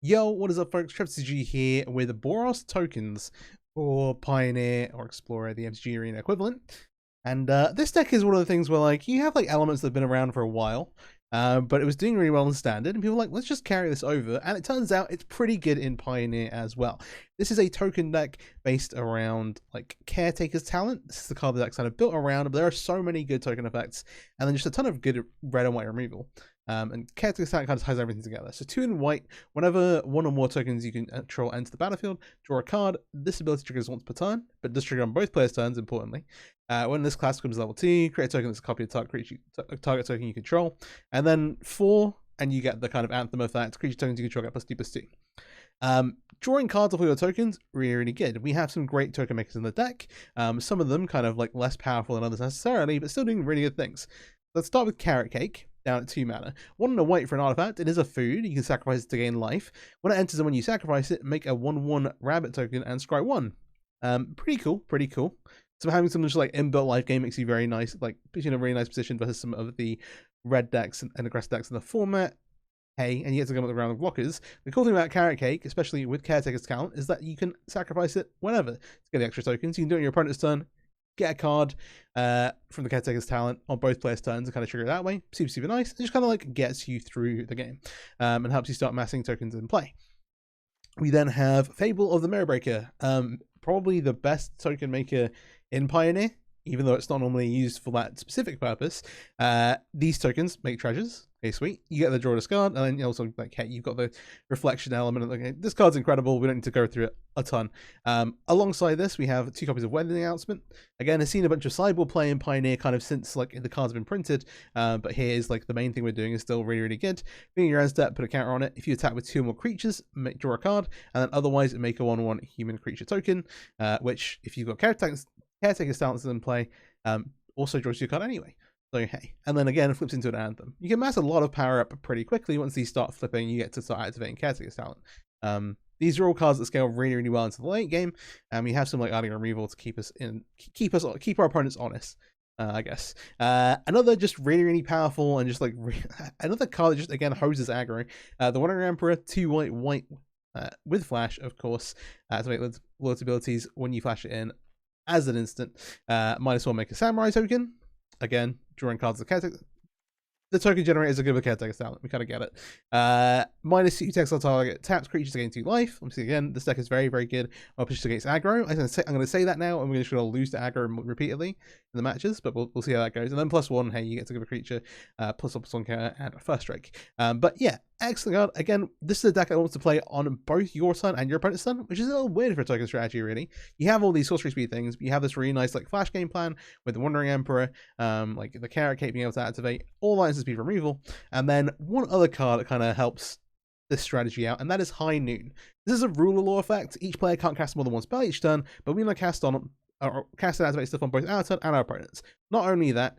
Yo, what is up, folks? TrevCG here with Boros Tokens for Pioneer or Explorer, the MTG Arena equivalent. And this deck is one of the things where, like, you have like elements that have been around for a while, but it was doing really well in Standard, and people were like, let's just carry this over. And it turns out it's pretty good in Pioneer as well. This is a token deck based around like Caretaker's talent. This is the card the deck's kind of built around, but there are so many good token effects, and then just a ton of good red and white removal. And Caretaker's talent kind of ties everything together. So 2 in white, whenever one or more tokens you can control enter the battlefield, draw a card. This ability triggers once per turn, but does trigger on both players' turns, importantly. When this class becomes level 2, create a token that's a copy of target token you control. And then 4, and you get the kind of anthem of that. Creature tokens you control get +2/+2. Drawing cards off of your tokens, really, really good. We have some great token makers in the deck. Some of them kind of like less powerful than others necessarily, but still doing really good things. Let's start with Caretaker. Down at 2 mana. 1 and a white for an artifact. It is a food. You can sacrifice it to gain life. When it enters and when you sacrifice it, make a 1/1 rabbit token and scry 1. Pretty cool. Pretty cool. So having some just like inbuilt life gain makes you very nice, like puts you in a really nice position versus some of the red decks and aggressive decks in the format. Hey, and you get to come up with the round of blockers. The cool thing about Caretaker, especially with Caretaker's talent, is that you can sacrifice it whenever to get the extra tokens. You can do it on your opponent's turn, get a card from the Caretaker's talent on both players' turns and kind of trigger it that way. Super, super nice. It just kind of like gets you through the game and helps you start massing tokens in play. We then have Fable of the Mirrorbreaker, probably the best token maker in Pioneer, even though it's not normally used for that specific purpose. These tokens make treasures. Okay, sweet. You get the draw discard, and then you also like, hey, you've got the reflection element. Of, okay, this card's incredible. We don't need to go through it a ton. Alongside this, we have 2 copies of Wedding Announcement. Again, I've seen a bunch of sideboard play in Pioneer kind of since like the cards have been printed. But here's like the main thing we're doing is still really, really good. Being your end step, put a counter on it. If you attack with 2 or more creatures, draw a card, and then otherwise make a 1/1 human creature token. Which, if you've got Caretaker's talents in play, also draws you a card anyway. So hey, and then again, it flips into an anthem. You can mass a lot of power up pretty quickly. Once these start flipping, you get to start activating Caretaker's talent. These are all cards that scale really, really well into the late game, and we have some like adding removal to keep our opponents honest. I guess. Another just really, really powerful and just like another card that just again hoses aggro. The Wandering Emperor, 2 white with flash, of course. Activate loyalty abilities when you flash it in as an instant. -1 make a samurai token. Again, drawing cards of Caretaker. The token generators are good with Caretaker's talent. We kind of get it. -2 text on target. Taps creatures to gain 2 life. Obviously, again, this deck is very, very good. Pushes against aggro. I'm going to say that now, and we're just going to lose to aggro repeatedly in the matches, but we'll see how that goes. And then +1, hey, you get to give a creature +1 counter and a first strike. But yeah, excellent card. Again, this is a deck that wants to play on both your turn and your opponent's turn, which is a little weird for a token strategy, really. You have all these sorcery speed things, but you have this really nice like flash game plan with the Wandering Emperor, like the Caretaker being able to activate all lines of speed removal, and then one other card that kind of helps this strategy out, and that is High Noon. This is a ruler law effect. Each player can't cast more than 1 spell each turn, but we can cast and activate stuff on both our turn and our opponents. Not only that,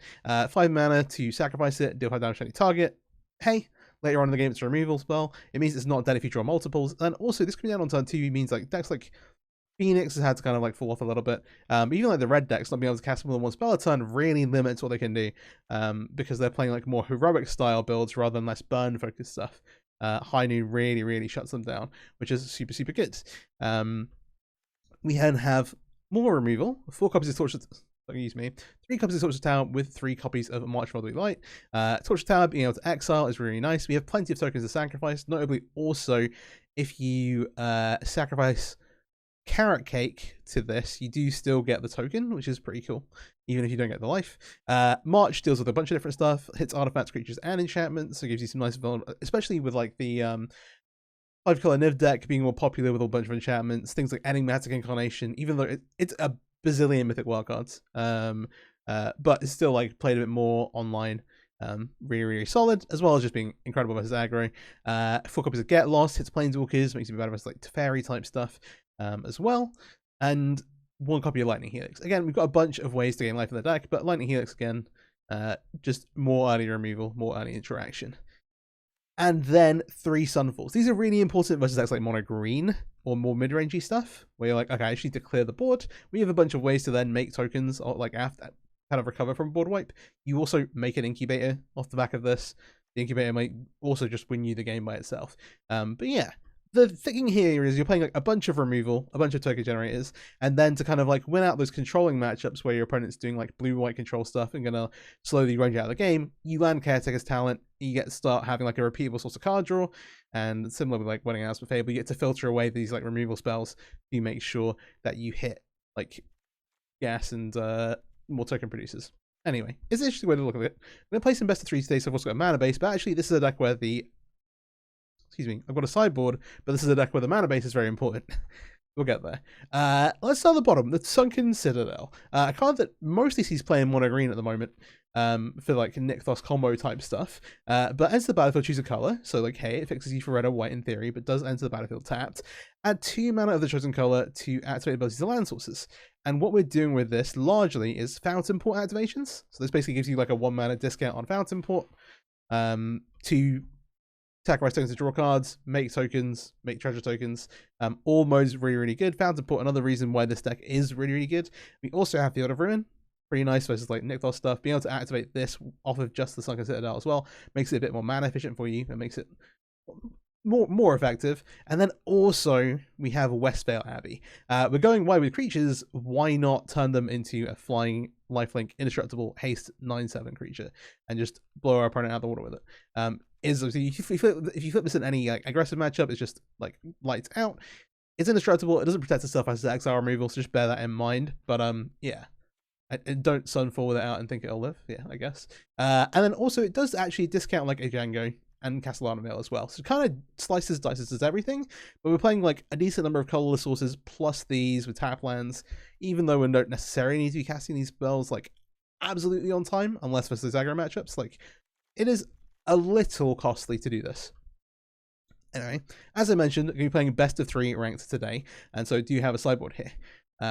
5 mana to sacrifice it, deal 5 damage to any target. Hey, later on in the game, it's a removal spell. It means it's not dead if you draw multiples. And also, this coming down on turn 2 means like decks like Phoenix has had to kind of like fall off a little bit. But even like the red decks not being able to cast more than 1 spell a turn really limits what they can do, because they're playing like more heroic style builds rather than less burn focused stuff. High Noon really, really shuts them down, which is super, super good. We then have more removal. 4 copies of Torch. Excuse me. 3 copies of Torch Tower with 3 copies of March of Elderly Light. Torch Tower being able to exile is really nice. We have plenty of tokens to sacrifice. Notably, also, if you sacrifice Carrot Cake to this, you do still get the token, which is pretty cool, even if you don't get the life. March deals with a bunch of different stuff, hits artifacts, creatures, and enchantments, so it gives you some nice vulnerability, especially with like the 5-color Niv deck being more popular with a bunch of enchantments, things like Enigmatic Incarnation, even though it's a bazillion mythic wildcards. But it's still like played a bit more online. Really, really solid, as well as just being incredible versus aggro. 4 copies of Get Lost, hits Planeswalkers, makes it better versus like Teferi type stuff as well. And 1 copy of Lightning Helix. Again, we've got a bunch of ways to gain life in the deck, but Lightning Helix again, just more early removal, more early interaction. And then 3 Sunfalls. These are really important versus decks like Mono Green or more mid-rangey stuff, where you're like, okay, I just need to clear the board. We have a bunch of ways to then make tokens, or like after kind of recover from board wipe. You also make an incubator off the back of this. The incubator might also just win you the game by itself. But yeah, the thinking here is you're playing like a bunch of removal, a bunch of token generators, and then to kind of like win out those controlling matchups where your opponent's doing like blue-white control stuff and gonna slowly run you out of the game, you land Caretaker's talent, you get to start having like a repeatable source of card draw, and similar with like winning out with Fable, you get to filter away these like removal spells to make sure that you hit like gas and more token producers. Anyway, it's an interesting way to look at it. I'm going to play some best of 3 today, so I've also got a mana base, but actually this is a deck where I've got a sideboard, but this is a deck where the mana base is very important. We'll get there. Let's start at the bottom, the Sunken Citadel. A card that mostly sees play in mono green at the moment, for like Nykthos combo type stuff. But enters the battlefield, choose a color. So like, hey, it fixes you for red or white in theory, but does enter the battlefield tapped. Add 2 mana of the chosen color to activate abilities of land sources. And what we're doing with this largely is Fountain Port activations. So this basically gives you like a 1 mana discount on Fountain Port, to sacrifice tokens to draw cards, make tokens, make treasure tokens. All modes really, really good. Fountain Port, another reason why this deck is really, really good. We also have Field of Ruin. Pretty nice versus like Nykthos stuff. Being able to activate this off of just the Sunken Citadel as well makes it a bit more mana efficient for you and makes it more effective. And then also we have Westvale Abbey. We're going wide with creatures. Why not turn them into a flying lifelink indestructible haste 9/7 creature and just blow our opponent out of the water with it? Is if you flip this in any like aggressive matchup, it's just like lights out. It's indestructible. It doesn't protect itself as exile removal, so just bear that in mind. But yeah, and don't Sunfall with it out and think it'll live. Yeah, I guess. And then also it does actually discount like a Django and Castellana Mill as well. So it kind of slices, dices, does everything. But we're playing like a decent number of colorless sources plus these with tap lands, even though we don't necessarily need to be casting these spells like absolutely on time, unless versus aggro matchups. Like it is a little costly to do this. Anyway, as I mentioned, we're going to be playing best of 3 ranked today, and so do you have a sideboard here?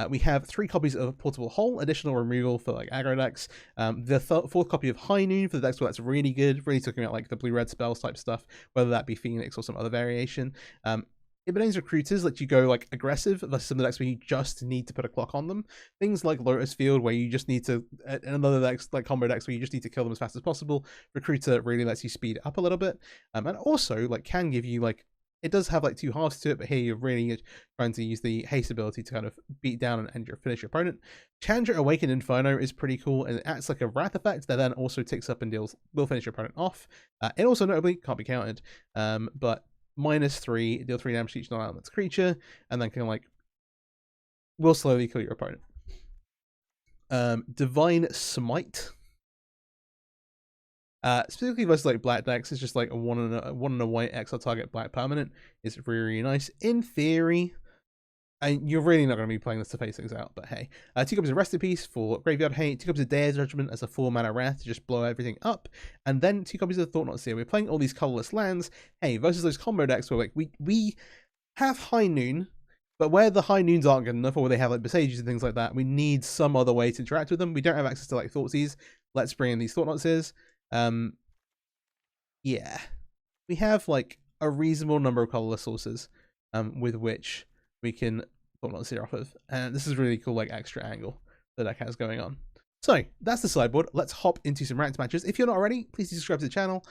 We have 3 copies of Portable Hole, additional removal for like aggro decks. The 4th copy of High Noon for the decks where that's really good, really talking about like the blue-red spells type stuff, whether that be Phoenix or some other variation. Ibanez Recruiters let you go like aggressive versus some of the decks where you just need to put a clock on them. Things like Lotus Field where you just need to, and another decks like combo decks where you just need to kill them as fast as possible. Recruiter really lets you speed it up a little bit, and also like can give you like, it does have like 2 halves to it, but here you're really trying to use the haste ability to kind of beat down and finish your opponent. Chandra Awakened Inferno is pretty cool, and it acts like a wrath effect that then also ticks up and will finish your opponent off. It also notably can't be countered, but -3, deal 3 damage to each non-elements creature, and then kind of like will slowly kill your opponent. Divine Smite. Specifically versus like black decks, it's just like a 1 and a white exile target black permanent. It's really, really nice. In theory, and you're really not going to be playing this to face things out, but hey. 2 copies of Rest in Peace for Graveyard Hate, 2 copies of Dare's Judgment as a 4 mana wrath to just blow everything up, and then 2 copies of Thought Not Seer. We're playing all these colorless lands, hey, versus those combo decks where like we have High Noon, but where the High Noons aren't good enough, or where they have like Besages and things like that, we need some other way to interact with them. We don't have access to like Thoughtseize. Let's bring in these Thought Not Seers. Yeah, we have like a reasonable number of colorless sources with which we can Thought Not Seer off of, and this is really cool like extra angle the deck has going on. So that's the sideboard. Let's hop into some ranked matches. If you're not already, please do subscribe to the channel.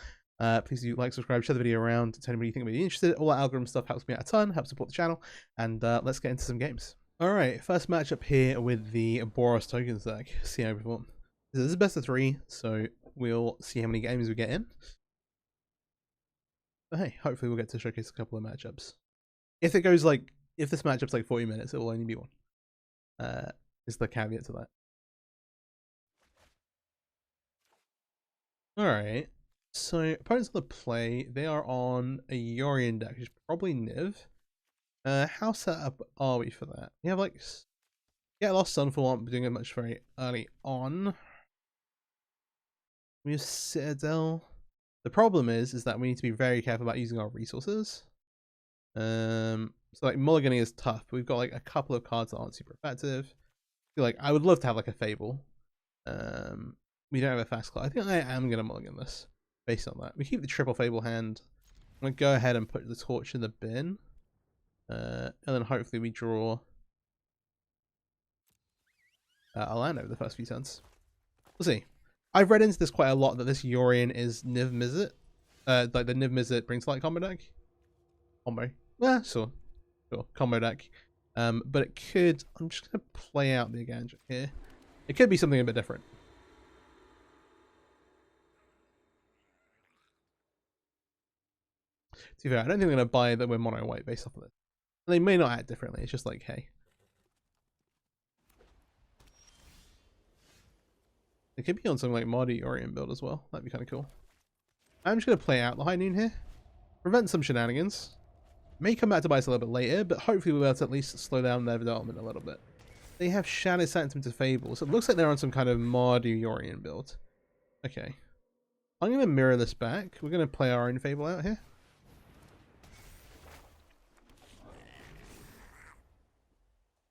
Please do like, subscribe, share the video around to anybody you think may be interested. All that algorithm stuff helps me out a ton, helps support the channel, and let's get into some games. Alright, first matchup here with the Boros Tokens deck. See how we perform. This is best of 3, so we'll see how many games we get in. But hey, hopefully we'll get to showcase a couple of matchups. If it goes like, if this matchup's like 40 minutes, it will only be 1. Is the caveat to that. Alright, so opponents on the play, they are on a Yorion deck, which is probably Niv. How set up are we for that? We have like, yeah, Lost Sunfall aren't doing it much very early on. We have Citadel. The problem is that we need to be very careful about using our resources. So like mulliganing is tough. We've got like a couple of cards that aren't super effective. I feel like I would love to have like a Fable. We don't have a fast card. I think I am gonna mulligan this based on that. We keep the triple Fable hand. I'm gonna go ahead and put the torch in the bin. And then hopefully we draw a land over the first few turns. We'll see. I've read into this quite a lot that this Yorion is Niv Mizzet. Like the Niv Mizzet brings to light combo deck. Combo. Sure. Combo deck. But it could... I'm just going to play out the Aganja here. It could be something a bit different. To be fair, I don't think they're going to buy that we're mono white based off of it. They may not act differently. It's just like, hey. It could be on something like Mardu Orient build as well. That'd be kind of cool. I'm just going to play out the High Noon here. Prevent some shenanigans. May come back to bite us a little bit later, but hopefully we'll be able to at least slow down their development a little bit. They have Shadow Sanctum to Fable, so it looks like they're on some kind of Mardu Orient build. Okay. I'm going to mirror this back. We're going to play our own Fable out here.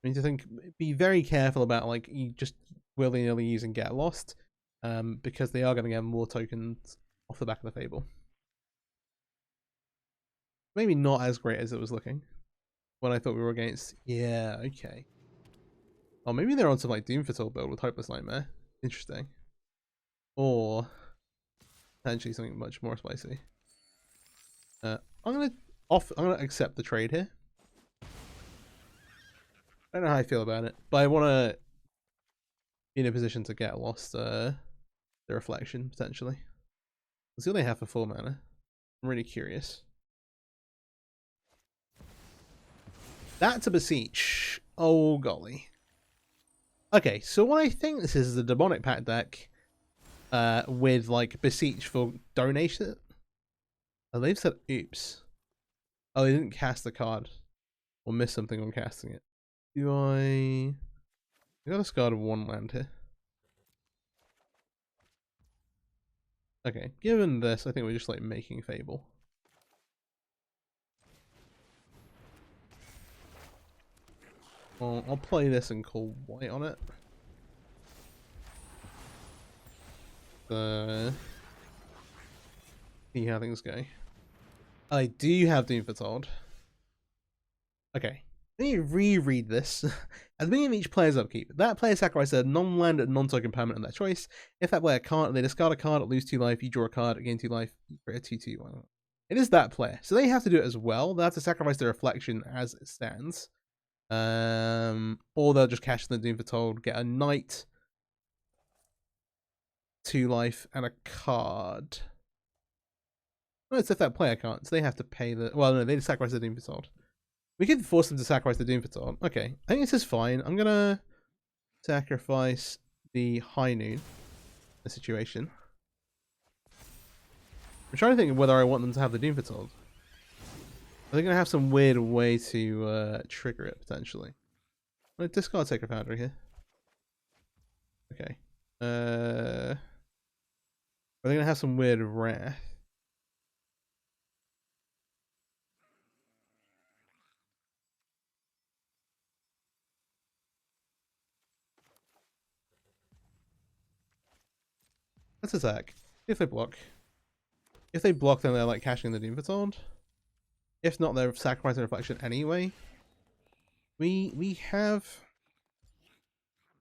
I need to think, be very careful about like you just willy-nilly using Get Lost, because they are going to get more tokens off the back of the Fable. Maybe not as great as it was looking when I thought we were against. Yeah, okay. Oh, maybe they're on some like Doom Foretold build with Hopeless Nightmare. Interesting. Or potentially something much more spicy. I'm gonna accept the trade here. I don't know how I feel about it, but I want to be in a position to get lost the reflection potentially. Let's see what they have for 4 mana. I'm really curious. That's a Beseech. Oh golly. Okay, so what I think this is a Demonic Pact deck with like Beseech for donation. Oh, they've said oops. Oh, they didn't cast the card or miss something on casting it. I got to discard 1 land here. Okay, given this, I think we're just like making Fable. Well, I'll play this and call white on it. See how things go. I do have Doom Foretold. Okay. Let me reread this. At the beginning of each player's upkeep, that player sacrifices a non-land and non-token permanent of their choice. If that player can't, they discard a card, lose 2 life, you draw a card, gain 2 life, you create a 2/2. It is that player. So they have to do it as well. They have to sacrifice the reflection as it stands. Or they'll just cash in the Doom Foretold, get a knight, 2 life, and a card. Well, it's if that player can't, so they have to pay the... Well, no, they just sacrifice the Doom Foretold. We could force them to sacrifice the Doom Foretold. Okay, I think this is fine. I'm gonna sacrifice the High Noon. The situation. I'm trying to think of whether I want them to have the Doom Foretold. Are they gonna have some weird way to trigger it potentially? I'm gonna discard Sacred Foundry here. Okay. Are they gonna have some weird wrath? Let's attack. If they block. If they block, then they're like cashing the Doom Foretold. If not, they're sacrificing Reflection anyway. We have...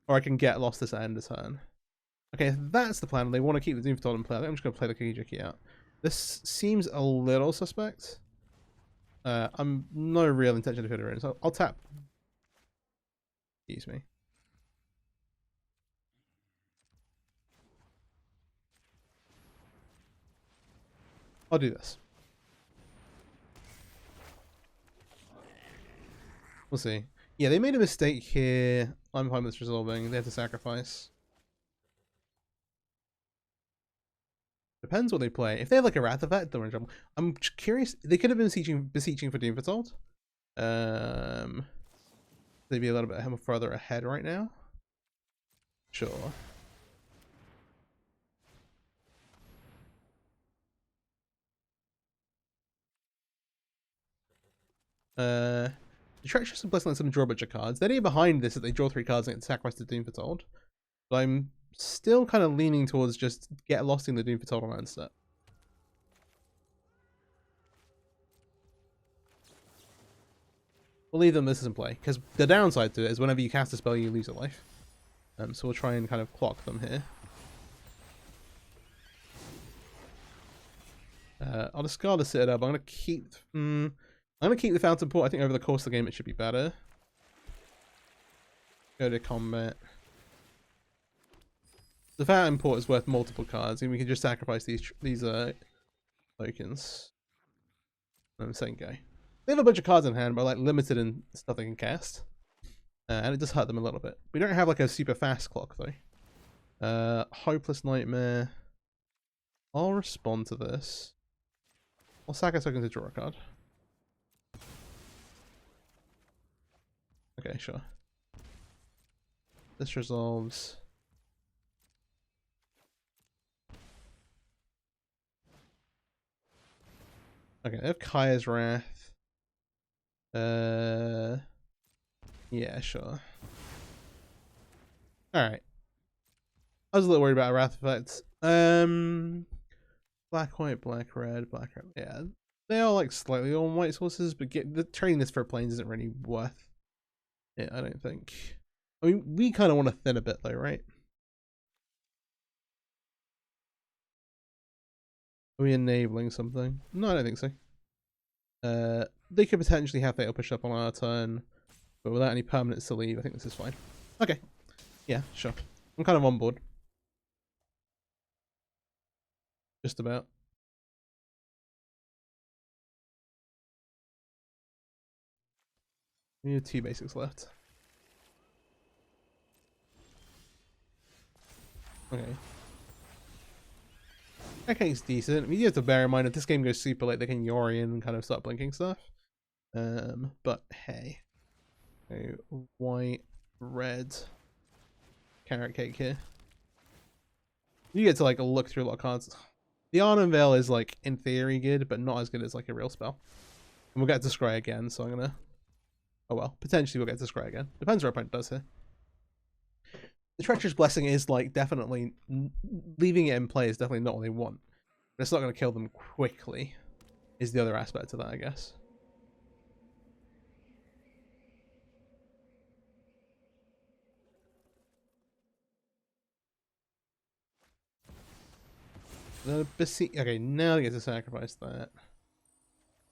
Or I can get lost this end of turn. Okay, if that's the plan. They want to keep the Doom Foretold in play. I think I'm just going to play the Kiki out. This seems a little suspect. I'm no real intention to hit her in, so I'll tap. Excuse me. I'll do this. We'll see. Yeah, they made a mistake here. I'm fine with this resolving. They have to sacrifice. Depends what they play. If they have like a Wrath effect, they're in trouble. I'm curious. They could have been beseeching for Doom Foretold. They'd be a little bit further ahead right now. Sure. Treacherous and Blessing lets them draw a bunch of cards. The idea behind this is that they draw 3 cards and get sacrificed to Doom Foretold. But I'm still kind of leaning towards just get lost in the Doom Foretold on set. We'll leave them this is in play, because the downside to it is whenever you cast a spell you lose a life. So we'll try and kind of clock them here. I'll discard the Citadel, but I'm going to keep... I'm gonna keep the fountain port. I think over the course of the game it should be better. Go to combat. The fountain port is worth multiple cards, and we can just sacrifice these tokens. Same guy. They have a bunch of cards in hand, but like limited in stuff they can cast, and it does hurt them a little bit. We don't have like a super fast clock though. Hopeless Nightmare. I'll respond to this. I'll sack a token to draw a card. Okay, sure. This resolves. Okay, they have Kaya's Wrath. Yeah, sure. Alright. I was a little worried about a Wrath effect. Black, white, black, red, black, red. Yeah. They are like slightly on white sources, but trading this for planes isn't really worth it, I don't think. I mean, we kind of want to thin a bit though, right? Are we enabling something? No, I don't think so. They could potentially have Fatal Push Up on our turn, but without any permanents to leave, I think this is fine. Okay. Yeah, sure. I'm kind of on board. Just about. We have 2 basics left. Okay. Okay, it's decent. I mean, you have to bear in mind if this game goes super late, they can Yorion and kind of start blinking stuff. But hey. So, white, red, carrot cake here. You get to like look through a lot of cards. The Arnon Veil is like in theory good, but not as good as like a real spell. And we'll get to scry again, so I'm gonna. Oh well, potentially we'll get to scry again. Depends what our opponent does here. The Treacherous Blessing is like definitely leaving it in play is definitely not what they want. But it's not going to kill them quickly. Is the other aspect of that, I guess. Okay, now they get to sacrifice that.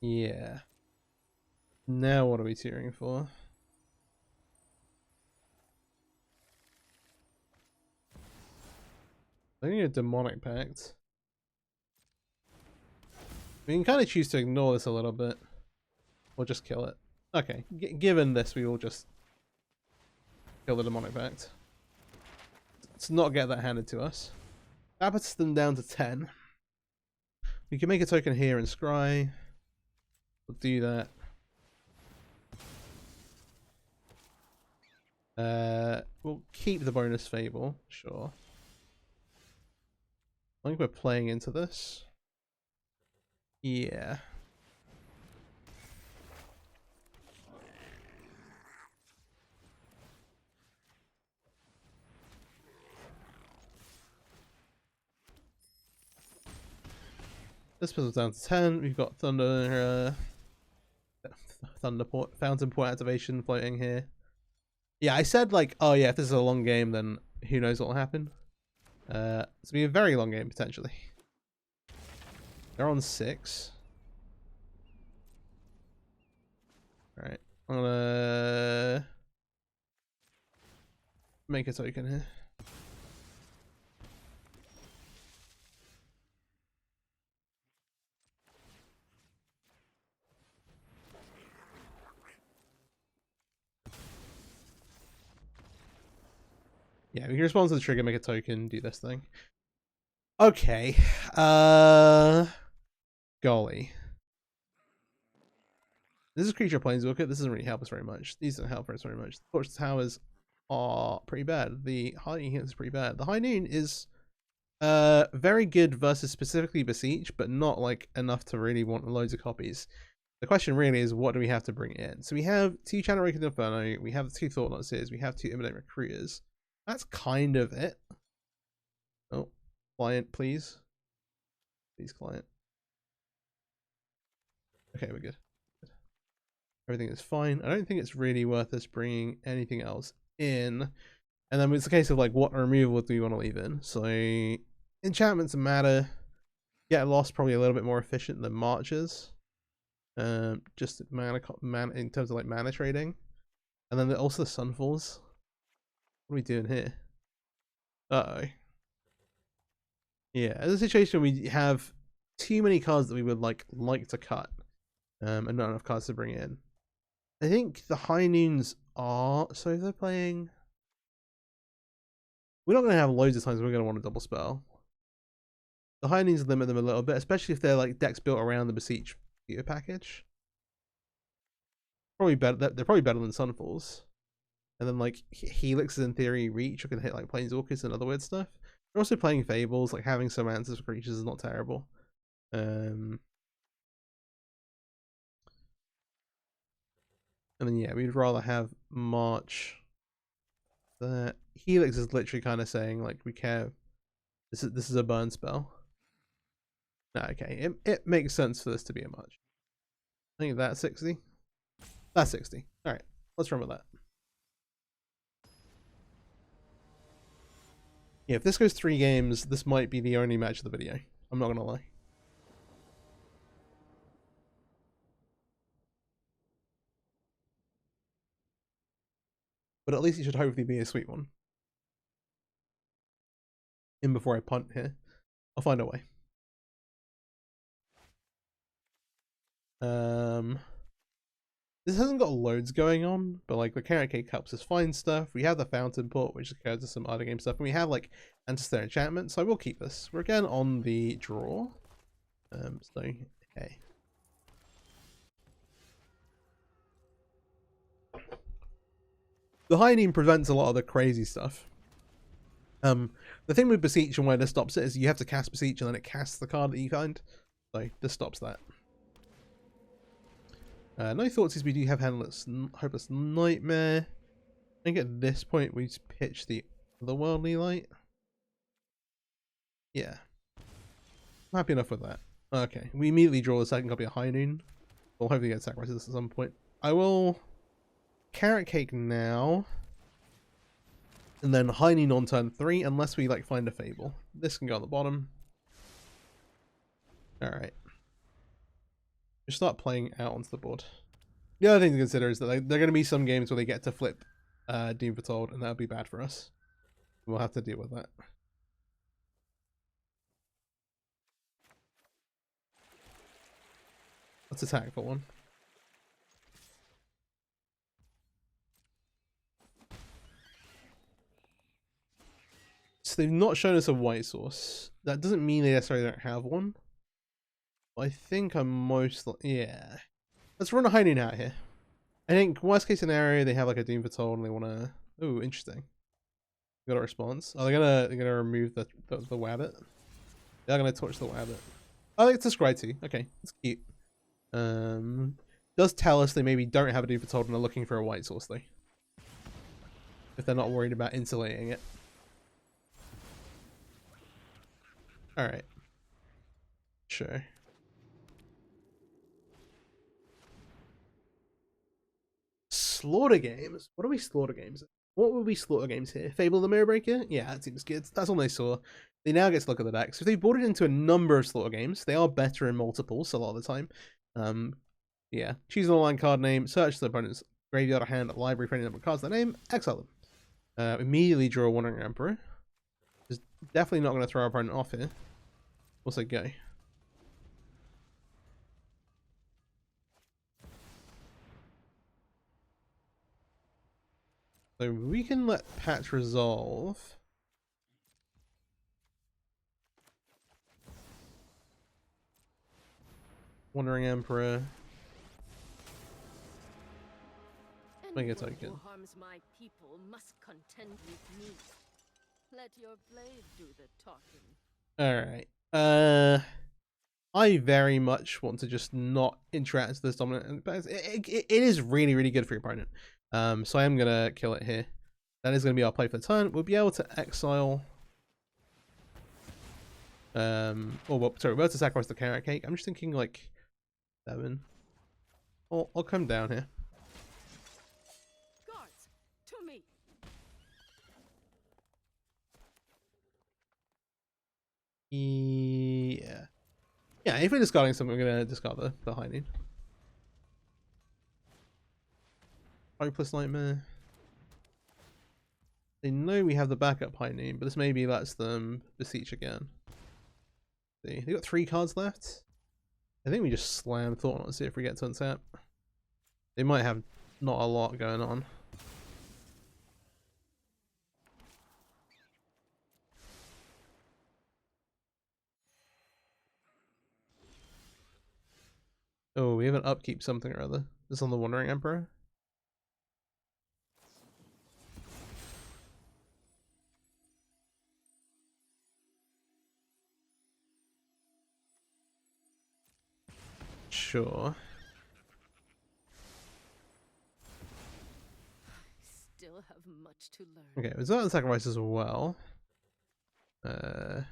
Yeah. Now what are we tearing for? I need a Demonic Pact. We can kind of choose to ignore this a little bit. Or just kill it. Okay, given this, we will just kill the Demonic Pact. Let's not get that handed to us. That puts them down to 10. We can make a token here and scry. We'll do that. We'll keep the bonus Fable, sure. I think we're playing into this. Yeah. This puts us down to 10. We've got Thunderport, Fountain Port activation floating here. Yeah, I said like, oh yeah, if this is a long game, then who knows what will happen. It's gonna be a very long game potentially. They're on 6. Alright, I'm gonna make a token here. Yeah, we can respond to the trigger, make a token, do this thing. Okay. Golly. This is Creature Planeswalker. This doesn't really help us very much. These don't help us very much. The Torch Towers are pretty bad. The High Noon is pretty bad. The High Noon is very good versus specifically Beseech, but not like enough to really want loads of copies. The question really is, what do we have to bring in? So we have 2 Channel Raken Inferno, we have 2 Thought Knots, we have 2 Imminent Recruiters. That's kind of it. Oh, client, please. Please, client. Okay, we're good. Everything is fine. I don't think it's really worth us bringing anything else in. And then it's a case of like, what removal do we want to leave in? So enchantments matter. Get lost probably a little bit more efficient than marches. Just mana in terms of like mana trading, and then also the Sunfalls. What are we doing here? Uh oh. Yeah, as a situation we have too many cards that we would like to cut, and not enough cards to bring in. I think the High Noons are, so if they're playing, we're not going to have loads of times we're going to want to double spell. The High Noons limit them a little bit, especially if they're like decks built around the Beseech Computer package. Probably better. They're probably better than Sunfalls. And then like Helix is in theory reach. You can hit like Planeswalkers and other weird stuff. We're also playing Fables. Like having some answers for creatures is not terrible. And then yeah, we'd rather have March. That Helix is literally kind of saying like we care. This is a burn spell. No, okay, it makes sense for this to be a March. I think that's 60. That's 60. All right, let's run with that. Yeah, if this goes 3 games, this might be the only match of the video. I'm not gonna lie. But at least it should hopefully be a sweet one. In before I punt here. I'll find a way. This hasn't got loads going on, but like the Caretaker helps us find stuff. We have the Fountain Port, which occurs to some other game stuff, and we have like Ancestor Enchantment, so I will keep this. We're again on the draw. So okay. The High Noon prevents a lot of the crazy stuff. The thing with Beseech and where this stops it is you have to cast Beseech and then it casts the card that you find. So this stops that. No thoughts is we do have Hopeless Nightmare. I think at this point we just pitch the Otherworldly Light. Yeah. I'm happy enough with that. Okay, we immediately draw the second copy of High Noon. We'll hopefully get sacrifices at some point. I will Carrot Cake now. And then High Noon on turn 3, unless we like find a Fable. This can go on the bottom. Alright. Just start playing out onto the board. The other thing to consider is that there are going to be some games where they get to flip Doom Foretold, and that would be bad for us. We'll have to deal with that. Let's attack for one. So they've not shown us a white source. That doesn't mean they necessarily don't have one. I think I'm most... yeah. Let's run a High Noon out here. I think worst case scenario, they have like a Doom Foretold and they want to... ooh, interesting. Got a response. Oh, they're gonna remove the Wabbit. They're gonna torch the Wabbit. Oh, it's a Scry too. Okay, it's cute. Does tell us they maybe don't have a Doom Foretold and are looking for a white source though. If they're not worried about insulating it. Alright. Sure. Slaughter games? What are we slaughter games? What would we slaughter games here? Fable the Mirror Breaker? Yeah, that seems good. That's all they saw. They now get to look at the decks. If they brought it into a number of slaughter games, they are better in multiples a lot of the time. Yeah. Choose an online card name, search the opponent's graveyard or hand, library for any number of cards that name, exile them. Immediately draw Wandering Emperor. Is definitely not going to throw our opponent off here. Also go. So we can let patch resolve. Wandering Emperor. Make a token. Who harms my people must contend with me. Let your blade do the talking. Alright. I very much want to just not interact with this dominant, but it is really, really good for your opponent. So I am gonna kill it here. That is gonna be our play for the turn. We'll be able to exile. Sorry, we'll be able to sacrifice the Carrot Cake. I'm just thinking like 7. I'll come down here. Guards, to me. Yeah. Yeah, if we're discarding something, we're gonna discard the High Noon. Hopeless Nightmare. They know we have the backup High Noon, but this maybe lets them beseech again. See, they got 3 cards left. I think we just slam Thought and see if we get to untap. They might have not a lot going on. Oh, we have an upkeep something or other. This is on the Wandering Emperor. Sure. Still have much to learn. Okay, it's not sacrifice as well. That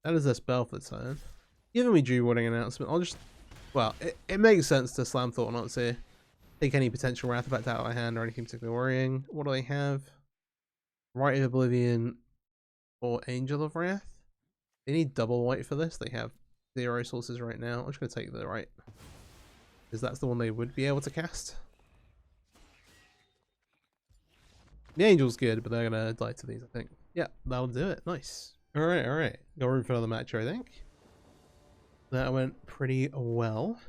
is their spell for the turn. Given we drew warning announcement, I'll just, well, it makes sense to slam Thought Knot here. Take any potential Wrath effect out of my hand or anything particularly worrying. What do they have? Rite of Oblivion or Angel of Wrath? They need double white for this. They have 0 sources right now. I'm just going to take the right, because that's the one they would be able to cast. The Angel's good, but they're going to die to these, I think. Yeah, that'll do it. Nice. Alright, alright. Got room for another match, I think. That went pretty well.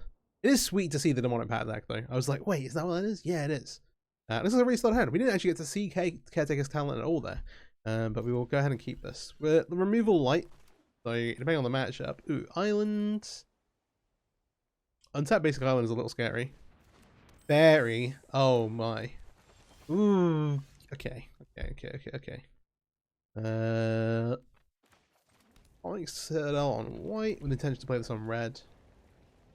It is sweet to see the Demonic Pact deck, though. I was like, wait, is that what that is? Yeah, it is. This is a really solid hand. We didn't actually get to see Caretaker's talent at all there. But we will go ahead and keep this. The removal light. So, depending on the matchup. Ooh, Island. Untapped basic island is a little scary. Fairy. Oh my. Ooh. Okay. I'll Citadel on white with intention to play this on red.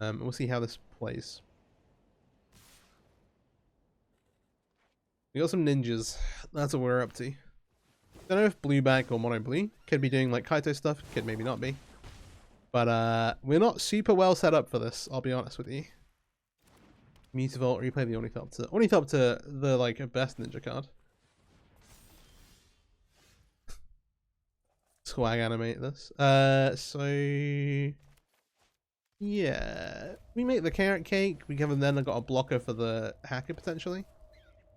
We'll see how this plays. We got some ninjas. That's what we're up to. Don't know if blue back or mono blue. Could be doing like Kaito stuff. Could maybe not be. But we're not super well set up for this, I'll be honest with you. Mutavault, replay the Ornithopter. Ornithopter, the like best ninja card. Swag animate this. So yeah, we make the carrot cake. We have then got a blocker for the hacker potentially.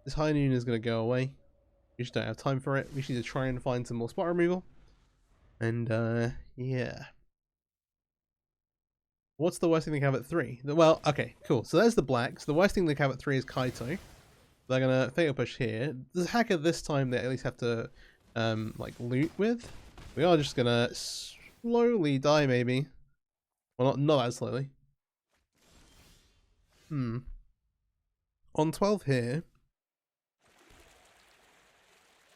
This High Noon is going to go away. We just don't have time for it. We just need to try and find some more spot removal. And yeah. What's the worst thing they can have at 3? Well, okay, cool. So there's the blacks. The worst thing they can have at 3 is Kaito. They're gonna fatal push here. The hacker this time they at least have to like loot with. We are just gonna slowly die maybe. Well, not that slowly. On 12 here.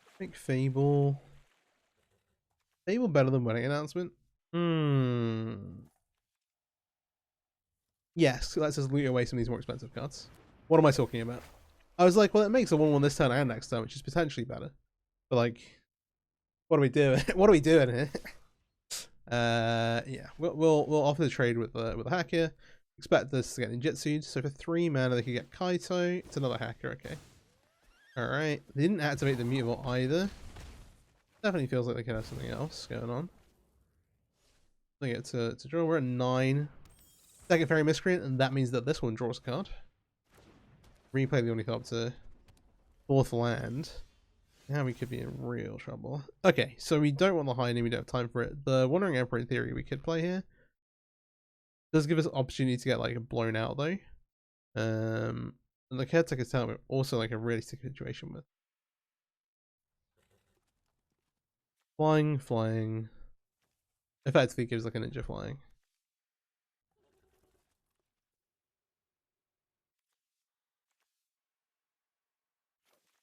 I think Fable. Fable better than Wedding Announcement? Yes, let's just loot away some of these more expensive cards. What am I talking about? I was like, well, it makes a 1/1 this turn and next turn, which is potentially better. But like, what are we doing? What are we doing here? Yeah, we'll offer the trade with the hacker. Expect this to get ninjutsu'd. So for 3 mana, they could get Kaito. It's another hacker. Okay. All right. They didn't activate the Mutavault either. Definitely feels like they could have something else going on. They get to draw. We're at 9. Second Fairy Miscreant, and that means that this one draws a card. Replay the Ornithopter. 4th land. Now we could be in real trouble. Okay, so we don't want the High Noon, we don't have time for it. The Wandering Emperor in theory we could play here. Does give us an opportunity to get like blown out though. And the Caretaker's talent we're also like a realistic situation with. Flying. Effectively gives like a ninja flying.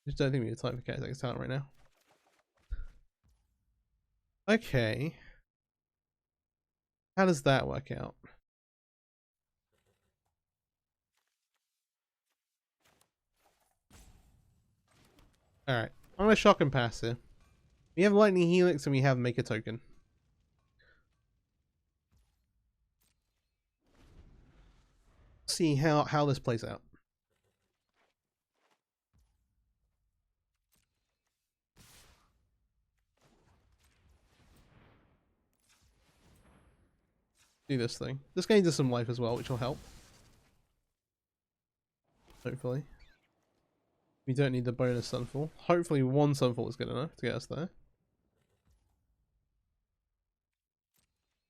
Just don't think we have time for Caretaker's talent right now. Okay. How does that work out? Alright. I'm gonna shock and pass here. We have Lightning Helix and we have Make a Token. See how this plays out. Do this thing. This gains us some life as well, which will help. Hopefully. We don't need the bonus sunfall. Hopefully one sunfall is good enough to get us there.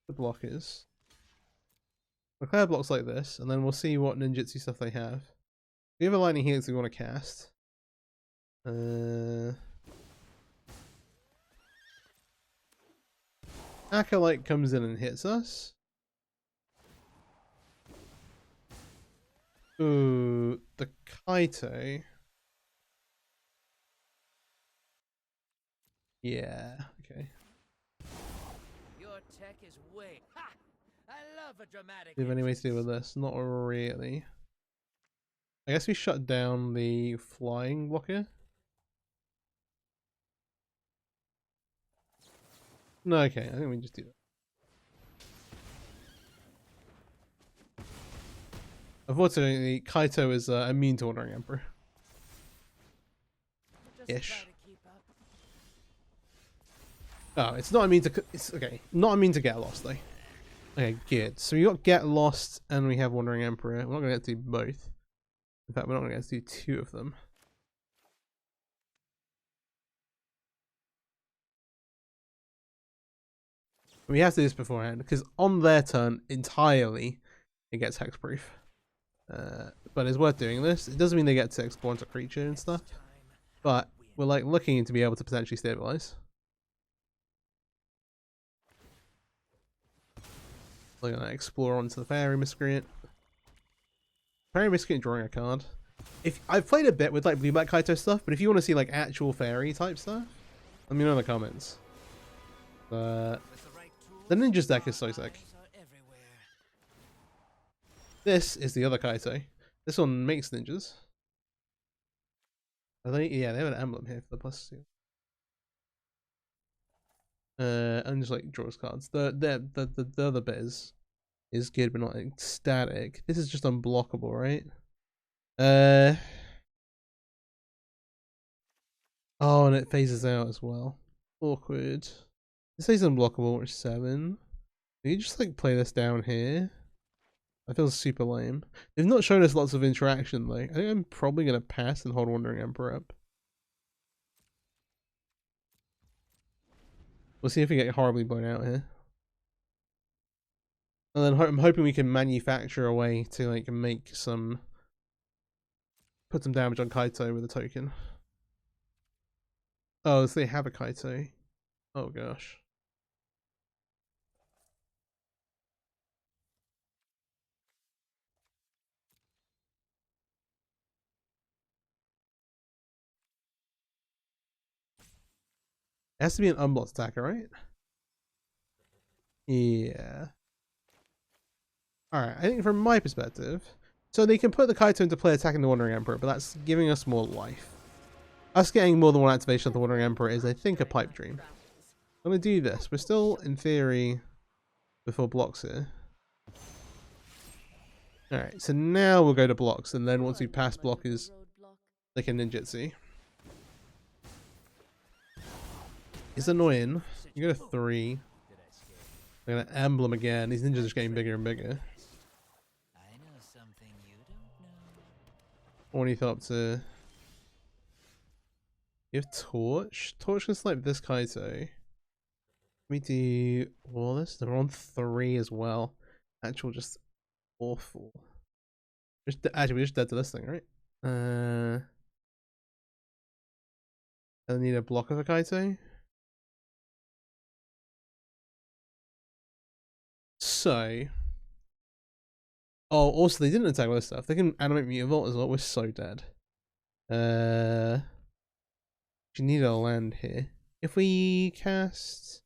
The block is. We'll clear blocks like this, and then we'll see what ninjutsu stuff they have. We have a lightning helix we want to cast. Acolyte comes in and hits us. Ooh, the Kaito. Yeah, okay. Your tech is way. Ha! I love a dramatic. Do you have any way to deal with this? Not really. I guess we shut down the flying blocker. No, okay, I think we just do that. Unfortunately, Kaito is immune to Wandering Emperor. Ish. Oh, it's not immune to. It's okay. Not immune to Get Lost though. Okay, good. So we got Get Lost and we have Wandering Emperor. We're not gonna get to do both. In fact, we're not gonna get to do two of them. We have to do this beforehand because on their turn entirely, it gets hexproof. But it's worth doing this. It doesn't mean they get to explore into creature and stuff, but we're like looking to be able to potentially stabilize. We're gonna explore onto the Fairy Miscreant. Fairy Miscreant drawing a card. If I've played a bit with like Blue Black Kaito stuff, but if you want to see like actual fairy type stuff, let me know in the comments. The Ninja's deck is so sick. This is the other Kaito. This one makes ninjas. Are they? Yeah, they have an emblem here for the +2. And just like draws cards. The other bit is good but not static. This is just unblockable, right? Oh, and it phases out as well. Awkward. This says unblockable, which is 7. You just like play this down here. That feels super lame. They've not shown us lots of interaction though. I think I'm probably gonna pass and hold Wandering Emperor up. We'll see if we get horribly blown out here. And then I'm hoping we can manufacture a way to like make some, put some damage on Kaito with a token. Oh, so they have a Kaito. Oh gosh. It has to be an unblocked attacker, right? Yeah. Alright, I think from my perspective, so they can put the Kaito into play attacking the Wandering Emperor, but that's giving us more life. Us getting more than one activation of the Wandering Emperor is, I think, a pipe dream. I'm going to do this. We're still, in theory, before blocks here. Alright, so now we'll go to blocks, and then once we pass blockers, they can ninjutsu. It's annoying. You go to 3. They're gonna emblem again. These ninjas are just getting bigger and bigger. I know something you don't know. Ornithopter to. You have Torch. Torch can snipe this Kaito. We do Wallace. They're on 3 as well. Actual just awful. Actually, we're just dead to this thing, right? I need a block of a Kaito. So, oh, also they didn't attack with this stuff. They can animate Mutavault as well. We're so dead. You need a land here. If we cast,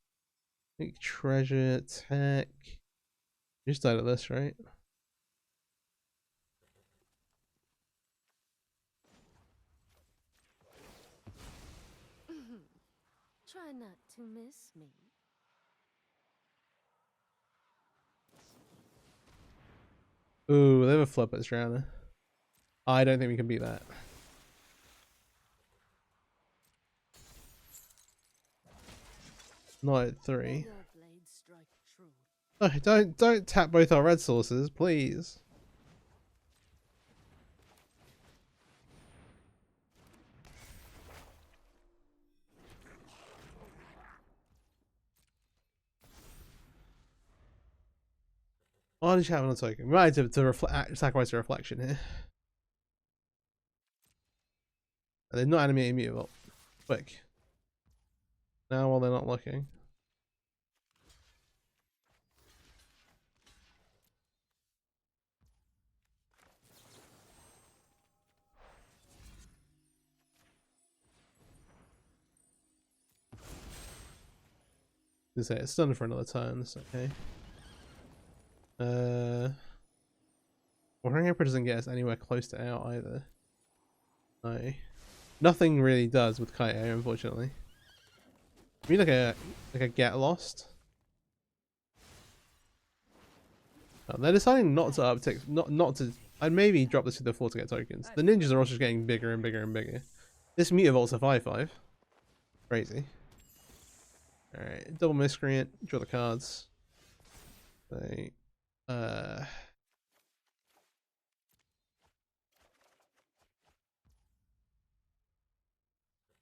make treasure tech, you just died at this, right? Try not to miss me. Ooh, they have a flip at Drowner. I don't think we can beat that. Not at 3. Oh, don't tap both our red sources, please. Oh, did you have on a token? We might have to sacrifice a reflection here. They're not animating Mutavault. Quick. Now while they're not looking. Say it's done for another turn. That's okay. Wandering Emperor doesn't get us anywhere close to out either. No, nothing really does with Kaito, unfortunately. We like a get lost. Oh, they're deciding not to uptick, not to. I'd maybe drop this to the 4 to get tokens. The ninjas are also just getting bigger and bigger and bigger. This Mutavault's a 5/5. Crazy. Alright, double miscreant, draw the cards. They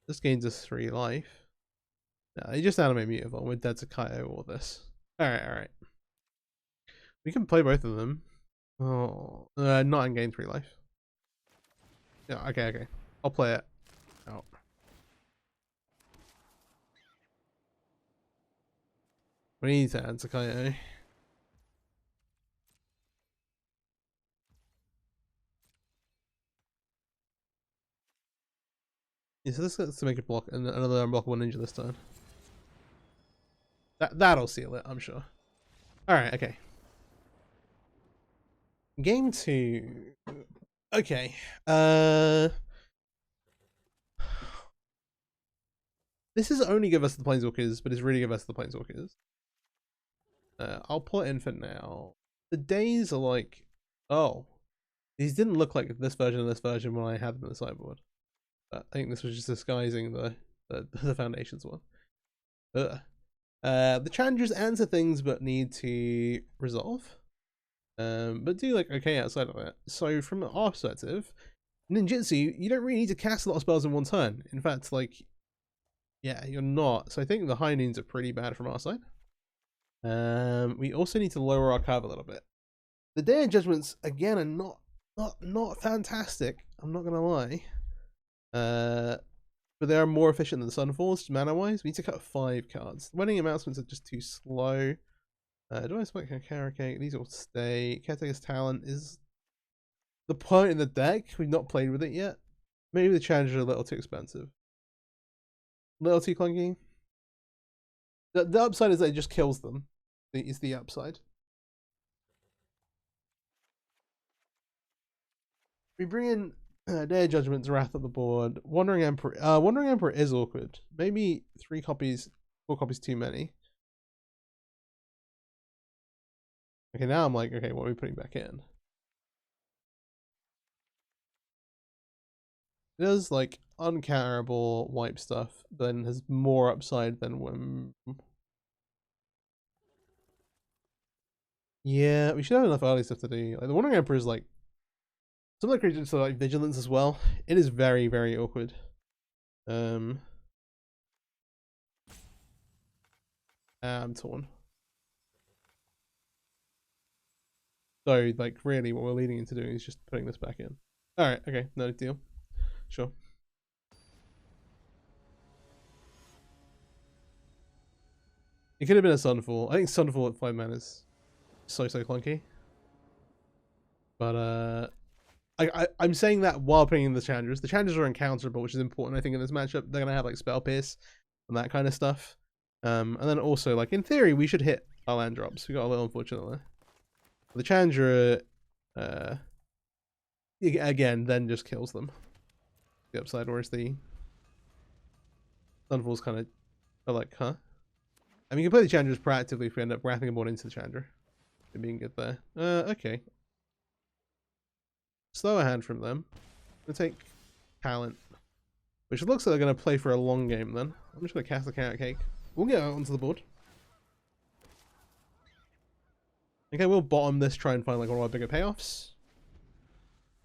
this gains us 3 life. No, they just animate Mutavault. We're dead to Kaito or this. Alright. We can play both of them. Oh, not and gain 3 life. Yeah, okay. I'll play it out. We need to answer Kaito. Yeah, so this gets to make a block and another unblockable ninja this turn. That'll seal it, I'm sure. Alright, okay. Game 2. Okay. This is only give us the Planeswalkers, but it's really give us the Planeswalkers. I'll pull it in for now. The days are like, oh, these didn't look like this version and this version when I had them in the sideboard. But I think this was just disguising the Foundations one. The challenges answer things but need to resolve. But do like okay outside of it. So from our perspective, ninjutsu, you don't really need to cast a lot of spells in one turn. In fact, like, yeah, you're not. So I think the high noons are pretty bad from our side. We also need to lower our curve a little bit. The Day of Judgments again are not fantastic. I'm not gonna lie. But they are more efficient than the Sunfalls mana wise. We need to cut 5 cards. The wedding announcements are just too slow. Do I expect Caretaker? These all stay. Caretaker's talent is the point in the deck. We've not played with it yet. Maybe the challenges are a little too expensive. A little too clunky. The upside is that it just kills them. Is the upside. We bring in Day of Judgment's Wrath at the board. Wandering Emperor. Wandering Emperor is awkward. Maybe 4 copies too many. Okay, now I'm like, okay, what are we putting back in? It does like uncounterable wipe stuff, then has more upside than when. Yeah, we should have enough early stuff to do. Like the Wandering Emperor is like some of the creatures are like vigilance as well. It is very, very awkward. I'm torn. So like really what we're leading into doing is just putting this back in. Alright, okay, no deal. Sure. It could have been a Sunfall. I think Sunfall at 5 mana is so clunky. But I'm saying that while putting in the challenges. The challenges are uncounterable, which is important I think in this matchup. They're gonna have like Spell Pierce and that kind of stuff. And then also like in theory we should hit our land drops. We got a little unfortunately. The challenger again then just kills them. The upside, whereas the Sunfall's kind of are like, huh? I mean, you can play the challengers proactively if we end up wrapping a board into the challenger. And being good there. Okay. Slower hand from them. I'm gonna take talent. Which looks like they're gonna play for a long game then. I'm just gonna cast the carrot cake. We'll get out onto the board. Okay, we'll bottom this, try and find like one of our bigger payoffs.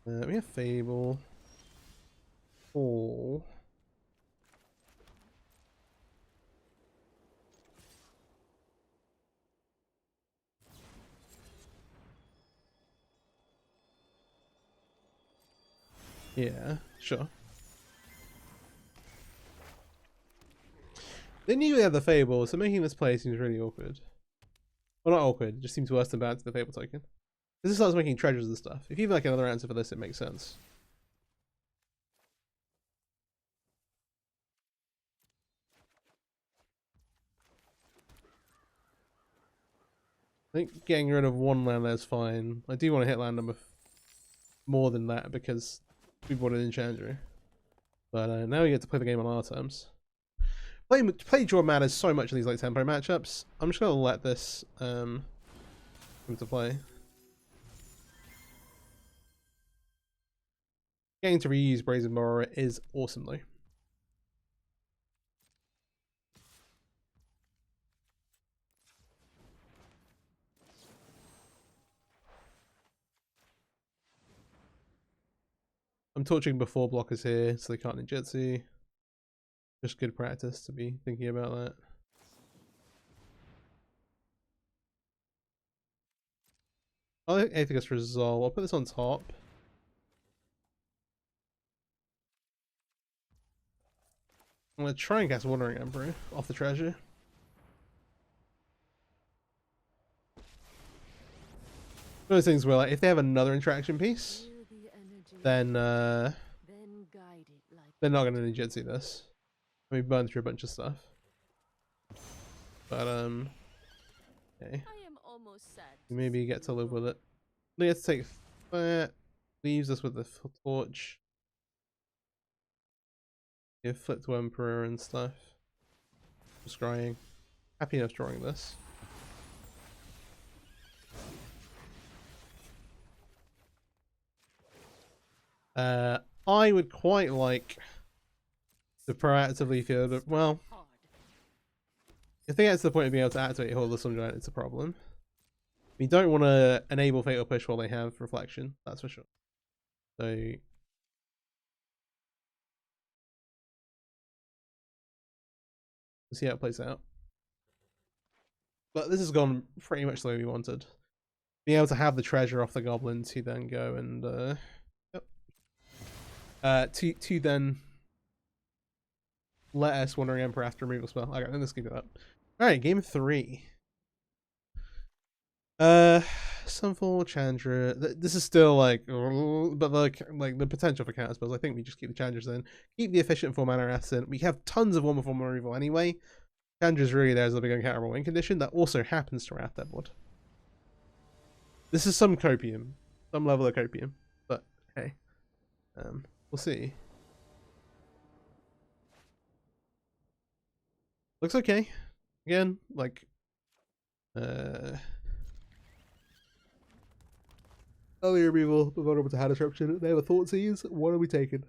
We have Fable. Fall. Yeah, sure. They knew they had the Fable, so making this play seems really awkward. Well, not awkward, it just seems worse than bad to the Fable token. This starts making treasures and stuff. If you have like another answer for this, it makes sense. I think getting rid of one land there is fine. I do want to hit land number more than that because we bought an enchanter. But now we get to play the game on our terms. Play draw matters so much in these like tempo matchups. I'm just gonna let this come to play. Getting to reuse Brazen Borrower is awesome though. I'm torching before blockers here, so they can't ninjutsu. Just good practice to be thinking about that. I think Athegus Resolve. I'll put this on top. I'm gonna try and cast Wandering Emperor off the treasure. One of those things where like if they have another interaction piece, then they're not gonna ninjutsu this. We burned through a bunch of stuff. But okay. Maybe get to live with it. Let's take that. Leaves us with the torch. Yeah, flip to Emperor and stuff. Scrying. Happy enough drawing this. I would quite like to proactively feel that, well, if they get to the point of being able to activate Horde of the Sun Giant, it's a problem. We don't want to enable Fatal Push while they have Reflection, that's for sure. So we'll see how it plays out. But this has gone pretty much the way we wanted. Being able to have the treasure off the goblin to then go and to then let us Wandering Emperor after removal spell. Okay, then let's keep it up. Alright, game 3. Sunfall, Chandra. This is still like, but like the potential for counter spells. I think we just keep the Chandras in. Keep the efficient 4-mana Ascent. We have tons of 1/4 removal anyway. Chandra's really there as a big uncounterable win condition that also happens to Wrath Deadwood. This is some copium, some level of copium, but hey, we'll see. Looks okay. Again, like, earlier removal, vulnerable to hand disruption. They have a Thoughtseize. What are we taking?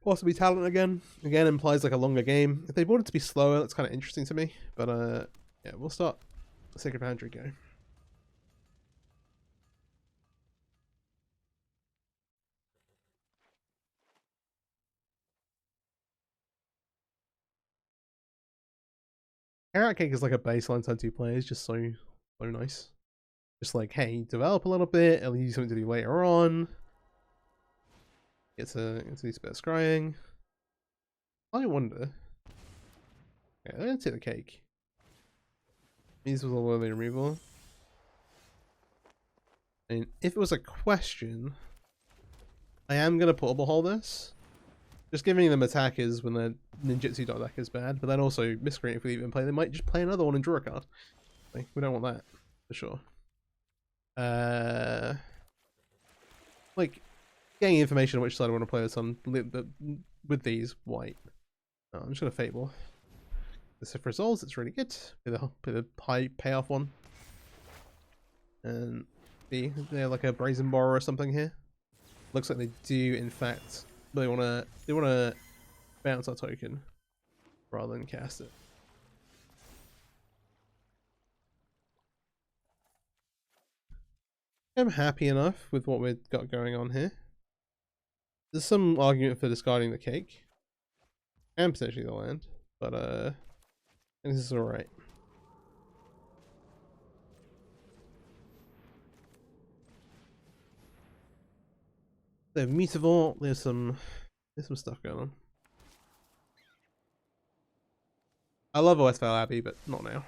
Possibly Talent again. Again, implies like a longer game. If they want it to be slower, that's kind of interesting to me. But yeah, we'll start Sacred Foundry go. Caretaker is like a baseline turn 2 play. It's just so nice. Just like, hey, develop a little bit. It'll give you something to do later on. Get to do a bit of scrying. I wonder. Okay, I'm gonna take the cake. These was all the removal. And if it was a question, I am gonna portable hold this. Just giving them attackers when their ninjutsu deck is bad, but then also miscreant if we even play, they might just play another one and draw a card. Like, we don't want that for sure. Like getting information on which side I want to play this on with these white. Oh, I'm just gonna Fable. This if resolves, it's really good. With a high payoff one. And they're like a Brazen Borrower or something here. Looks like they do in fact they wanna bounce our token rather than cast it. I'm happy enough with what we've got going on here. There's some argument for discarding the cake and potentially the land, but I think this is alright. They have Mutavault, there's some stuff going on. I love Westphal Abbey, but not now.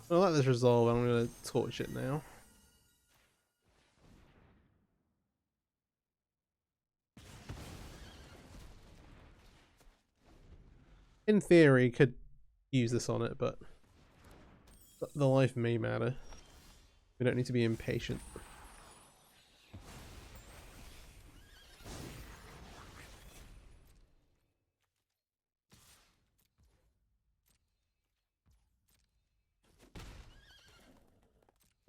I'll let this resolve. I'm gonna torch it now. In theory, could use this on it, but the life may matter. We don't need to be impatient.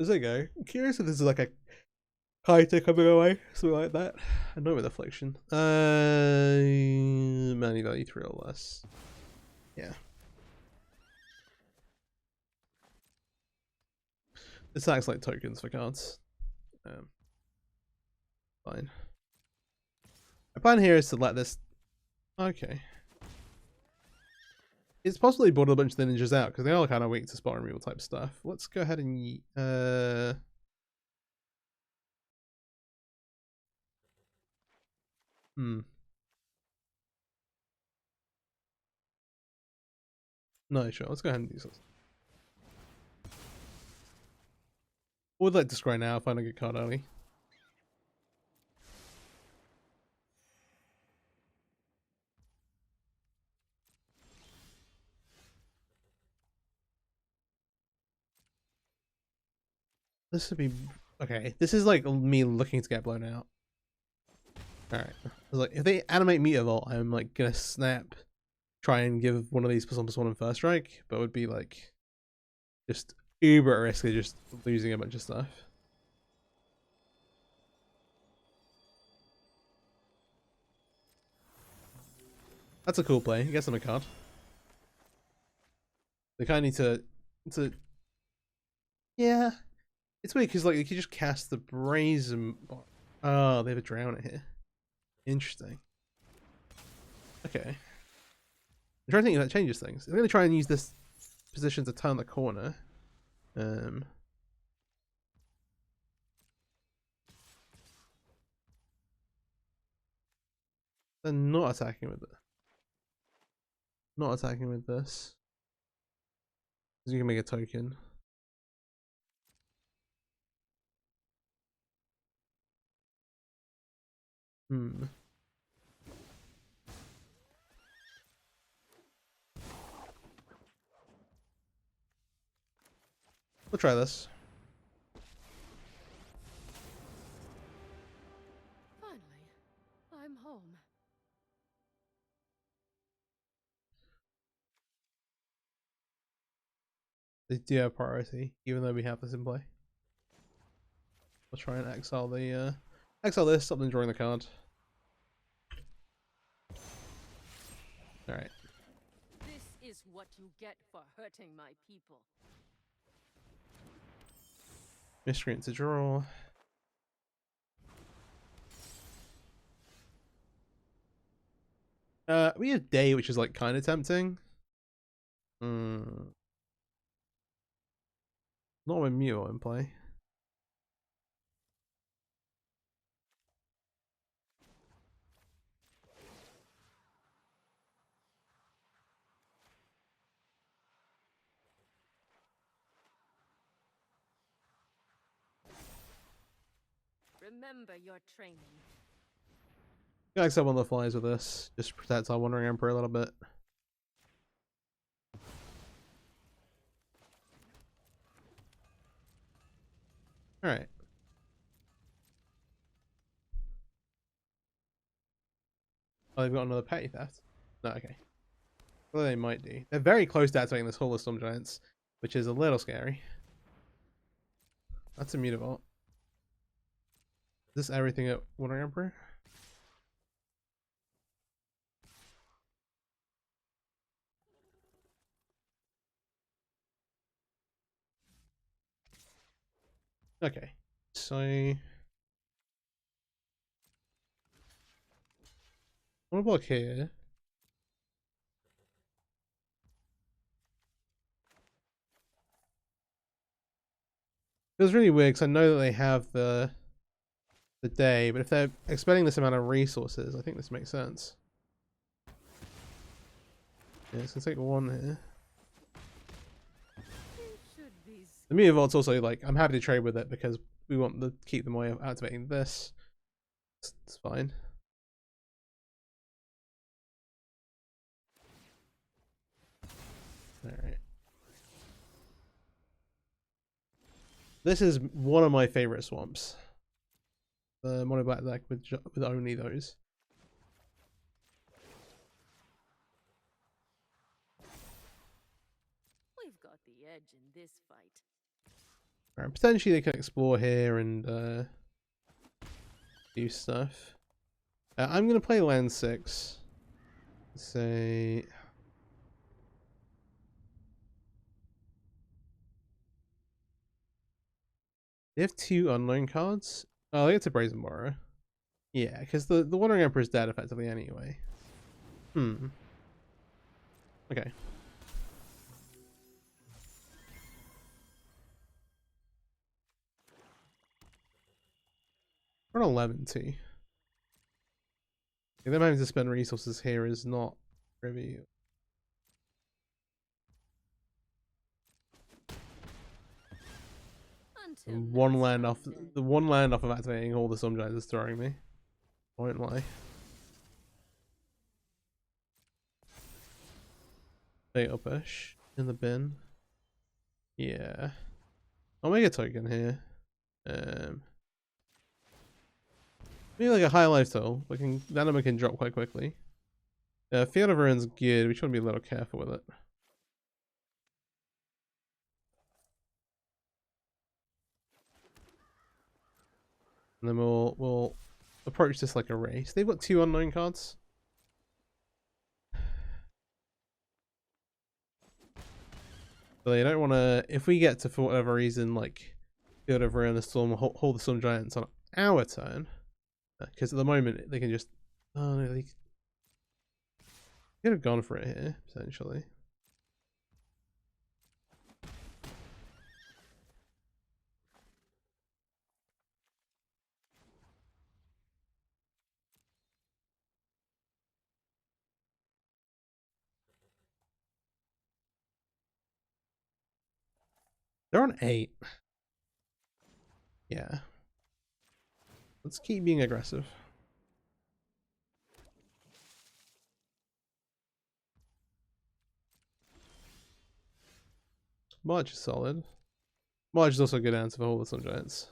There you go. I'm curious if this is like a Caretaker coming away, something like that. I know with affliction. Money value 3 or less. Yeah. This acts like tokens for cards. Fine. My plan here is to let this. Okay. It's possibly brought a bunch of the ninjas out because they are kind of weak to spot removal type stuff. Let's go ahead and No, sure. Let's go ahead and do something. I would like to scry now, find a good card early. This would be okay. This is like me looking to get blown out. All right. Like if they animate Mutavault, I'm like gonna snap, try and give one of these +1/+1 in first strike, but it would be like just uber at risk of just losing a bunch of stuff. That's a cool play. Get them a card. They kind of need to. Yeah, it's weird because like you can just cast the Brazen. Oh, they have a Drowner here. Interesting. Okay. I'm trying to think if that changes things. I'm going to try and use this position to turn the corner. They're not attacking with it. Not attacking with this. Because you can make a token. We'll try this. Finally, I'm home. They do have priority, even though we have this in play. We'll try and exile the exile this, stop them drawing the card. Alright. This is what you get for hurting my people. Miscreant to draw. We have Day, which is like kind of tempting. Not with Mew in play. Remember your training. Gotta accept one of the flies with this. Just protect our Wandering Emperor a little bit. Alright. Oh, they've got another petty theft. No, okay. Well, they might do. They're very close to activating this whole of Storm Giants, which is a little scary. That's a Mutavault. Is this everything at Wandering Emperor? Okay. So I'm gonna block here. feels really weird because I know that they have the day, but if they're expending this amount of resources, I think this makes sense. Yeah, it's gonna take one here. The Meteor Vault's also like, I'm happy to trade with it because we want to keep them away of activating this. It's fine. Alright. This is one of my favorite swamps. The mono black deck with only those. We've got the edge in this fight. Alright, potentially they can explore here and do stuff. I'm gonna play land 6. Say they have 2 unknown cards. Oh, they get to Brazen Borrow. Yeah, because the Wandering Emperor is dead effectively anyway. Okay. We're on 11 too. Yeah, them having to spend resources here is not trivial. One land off, the one land off of activating all the Storm Giants is throwing me. I won't lie. Fatal Push in the bin. Yeah. I'll make a token here. Maybe like a high life total. That number can drop quite quickly. Field of Ruin's good. We should be a little careful with it. And then we'll approach this like a race. They've got 2 unknown cards. So they don't want to. If we get to, for whatever reason, like Field of Ruin, the Storm, hold the Storm Giants on our turn, because at the moment they can just. Oh no, they could have gone for it here potentially. They're on 8. Yeah. Let's keep being aggressive. March is solid. March is also a good answer for all the Sun Giants.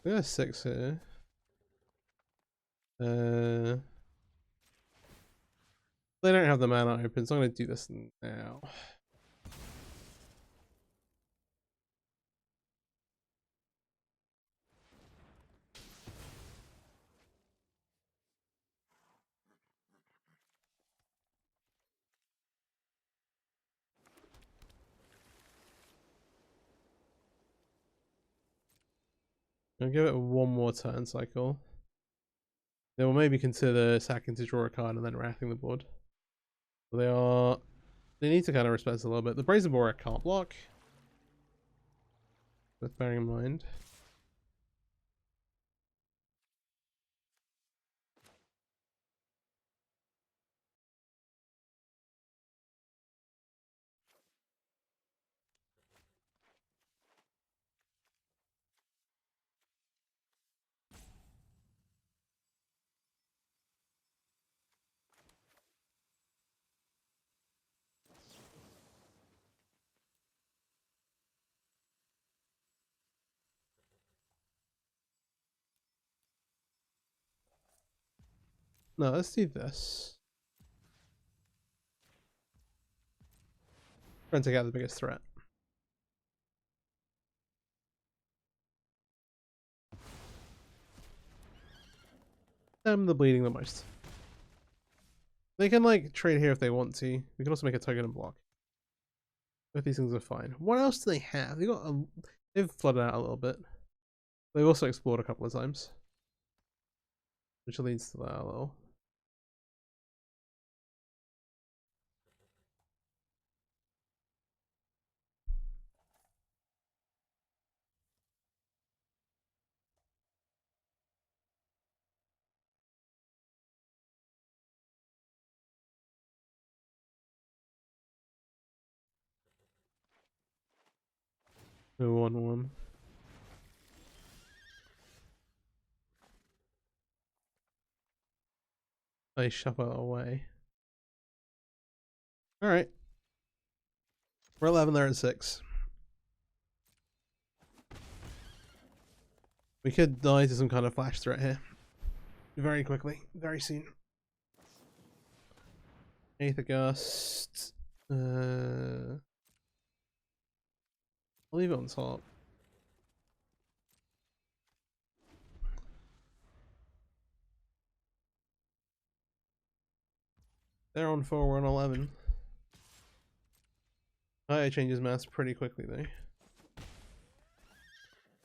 We got 6 here. They don't have the mana open, so I'm going to do this now. I'll give it one more turn cycle. They will maybe consider sacking to draw a card and then wrathing the board. They need to kind of respect it a little bit. The Brazen Borer can't block. Worth bearing in mind. No, let's do this. Try and take out the biggest threat. Them the bleeding the most. They can like trade here if they want to. We can also make a token and block. Both these things are fine. What else do they have? They've flooded out a little bit. They've also explored a couple of times, which leads to that a little. No 1/1. They shuffle it away. Alright. We're 11, they're at 6. We could die to some kind of flash threat here. Very quickly. Very soon. Aether Gust. I'll leave it on top. They're on 4, we're on 11. Kaito changes mass pretty quickly though.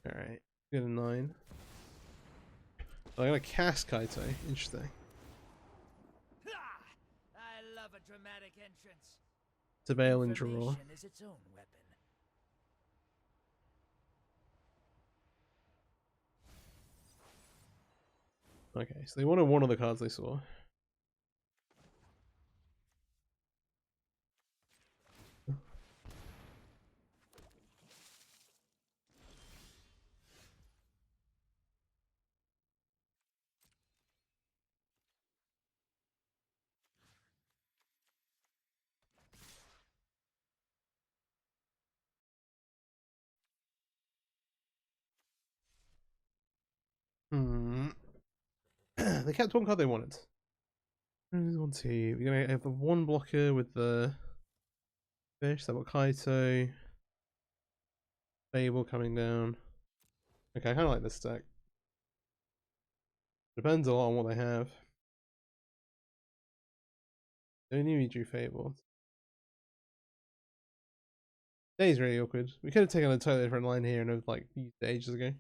Alright, get a 9. Oh, I got a cast Kaito. Interesting. I love a dramatic entrance. Surveil and draw. Information is its own weapon. Okay, so they wanted one of the cards they saw. They kept one card they wanted. We're gonna have the one blocker with the fish. That got Kaito. Fable coming down. Okay, I kind of like this deck. Depends a lot on what they have. They knew we drew Fable. Day's really awkward. We could have taken a totally different line here and have like used it ages ago.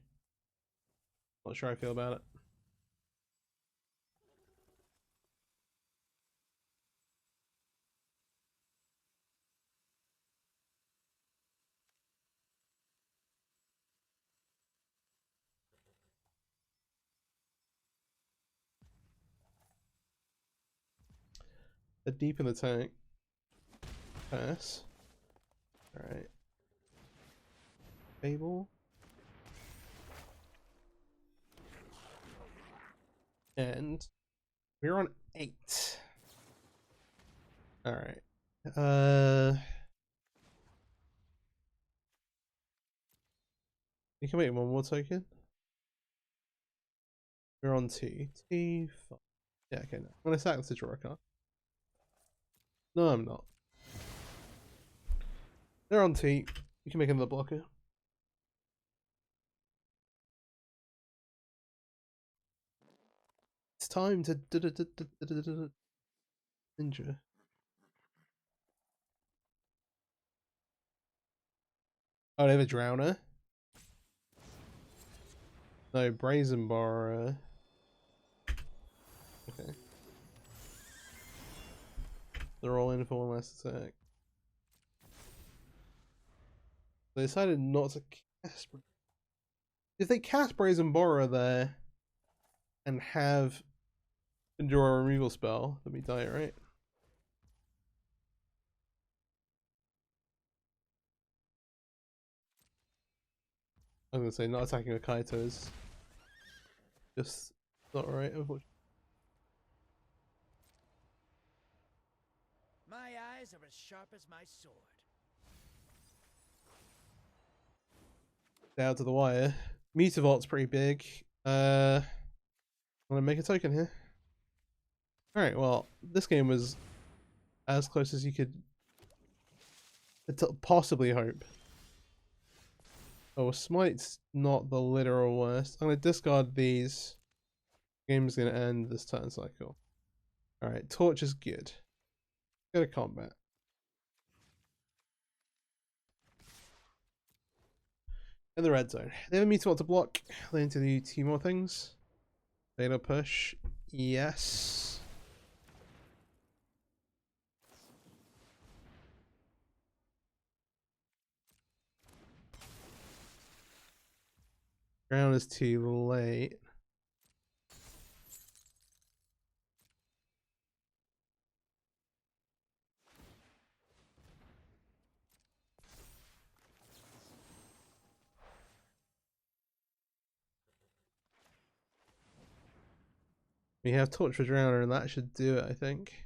Not sure how I feel about it. They're deep in the tank. Pass. Alright. Fable. And we're on 8. Alright. You can make one more token. We're on 2. T5. Yeah, okay, no. I'm gonna sack this to draw a card. No, I'm not. They're on T. You can make another blocker. It's time to ninja. Oh, they have a Drowner. No, Brazen Borrower. Okay. They're all in for one last attack. They decided not to cast. If they cast Brazen Borrower there and have draw a removal spell, then we die, right? I was gonna say not attacking with Kaito is just not right, unfortunately. My eyes are as sharp as my sword. Down to the wire. Mutavolt's pretty big. I'm gonna make a token here. Alright, well, this game was as close as you could possibly hope. Oh, Smite's not the literal worst. I'm gonna discard these. Game's gonna end this turn cycle. Alright, Torch is good. Go to combat. In the red zone. They have a meter to block. They need to do 2 more things. Data push. Yes. Ground is too late. We have Torch for Drowner, and that should do it, I think.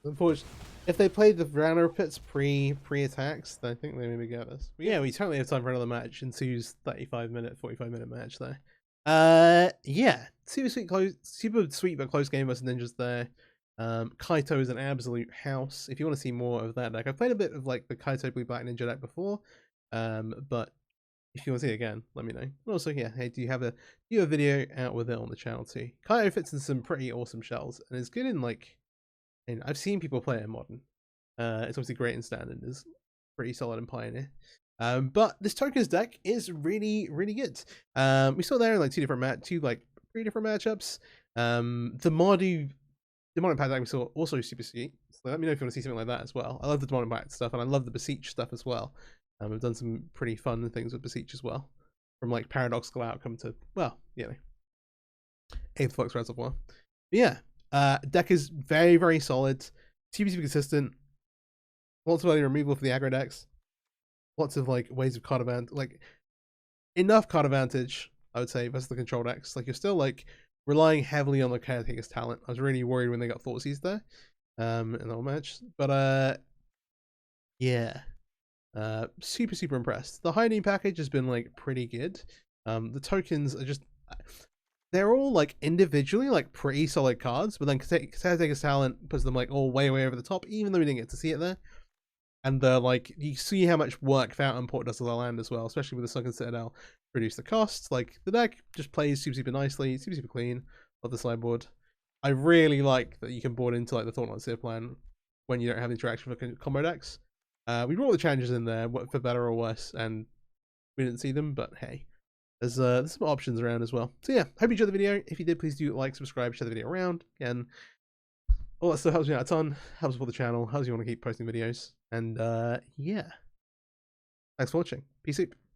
Unfortunately, if they played the Drowner pits pre-attacks, then I think they maybe get us. But yeah, we totally have time for another match in Sue's 35-minute, 45-minute match there. Yeah, super sweet but close game versus Ninjas there. Kaito is an absolute house. If you want to see more of that deck, I've played a bit of like the Kaito Blue Black Ninja deck before, but if you want to see it again, let me know. Also, yeah, hey, do you have a video out with it on the channel too? Kaito fits in some pretty awesome shells and is good in like, and I've seen people play it in Modern. It's obviously great in Standard. It's pretty solid in Pioneer. But this Tokens deck is really, really good. We saw there in like three different matchups. The Demonic Pact deck we saw also super sweet. So let me know if you want to see something like that as well. I love the Demonic Pact stuff, and I love the Beseech stuff as well. We've done some pretty fun things with Beseech as well. From like paradoxical outcome to, well, you know, 8th Flux Reservoir. But yeah, deck is very, very solid. super consistent. Lots of early removal for the aggro decks. Lots of like ways of card advantage, like enough card advantage, I would say, versus the control decks. Like you're still like relying heavily on the Caretaker's talent. I was really worried when they got Thoughtseize there, in the whole match. But yeah, super impressed. The hiding package has been like pretty good. The tokens are just, they're all like individually like pretty solid cards, but then Caretaker's talent puts them like all way over the top, even though we didn't get to see it there. And like you see how much work Fountain Port does to the land as well, especially with the Sunken Citadel. Reduce the costs. Like the deck just plays super nicely, super clean. Love the sideboard. I really like that you can board into like the Thought-Knot Seer plan when you don't have interaction with combo decks. We brought the challenges in there for better or worse, and we didn't see them, but hey, there's some options around as well. So yeah, hope you enjoyed the video. If you did, please do like, subscribe, share the video around. Again, all that stuff helps me out a ton, helps support the channel, helps you want to keep posting videos. And yeah, thanks for watching. Peace out.